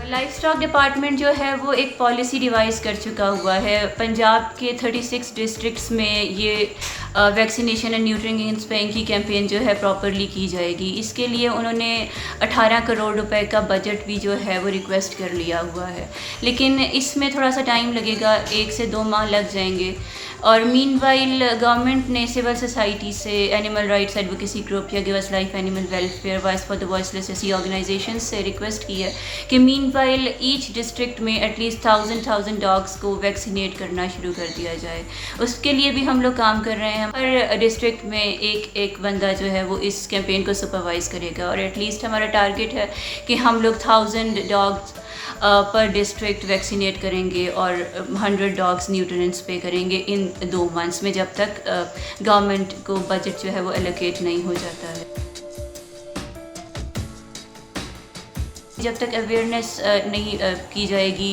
Life stock department जो है वो एक पॉलिसी डिवाइस कर चुका हुआ है। पंजाब के 36 डिस्ट्रिक्ट्स में ये वैक्सीनेशन एंड न्यूट्रिएंट स्पेइंग की कैंपेन जो है प्रॉपरली की जाएगी। इसके लिए उन्होंने 18 करोड़ रुपए का बजट भी जो है वो रिक्वेस्ट कर लिया हुआ है, लेकिन इसमें थोड़ा सा टाइम लगेगा, 1 से 2 माह लग जाएंगे। और मीनवाइल गवर्नमेंट ने सिविल सोसाइटी से, एनिमल राइट्स एडवोकेसी ग्रुप या give us life animal welfare, voice for the voiceless ऐसी ऑर्गेनाइजेशन से रिक्वेस्ट की है कि मीनवाइल ईच डिस्ट्रिक्ट में एटलीस्ट 1000 डॉग्स को वैक्सीनेट करना शुरू कर दिया जाए। उसके लिए भी हम लोग काम कर रहे हैं। हर डिस्ट्रिक्ट में एक बंदा जो है वो इस कैंपेन को सुपरवाइज करेगा और एटलीस्ट हमारा टारगेट है कि हम लोग 1000 डॉग्स पर डिस्ट्रिक्ट वैक्सीनेट करेंगे और 100 डॉग्स न्यूट्रिएंट्स पे करेंगे इन 2 मंथ्स में, जब तक गवर्नमेंट को बजट जो है वो एलोकेट नहीं हो जाता है। जब तक अवेयरनेस नहीं की जाएगी,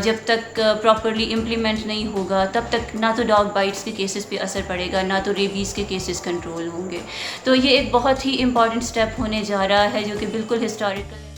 जब तक प्रॉपरली इम्प्लीमेंट नहीं होगा, तब तक ना तो डॉग बाइट्स के केसेस पे असर पड़ेगा, ना तो रेबीज़ के केसेस कंट्रोल होंगे। तो ये एक बहुत ही इम्पॉर्टेंट स्टेप होने जा रहा है जो कि बिल्कुल हिस्टोरिकल है।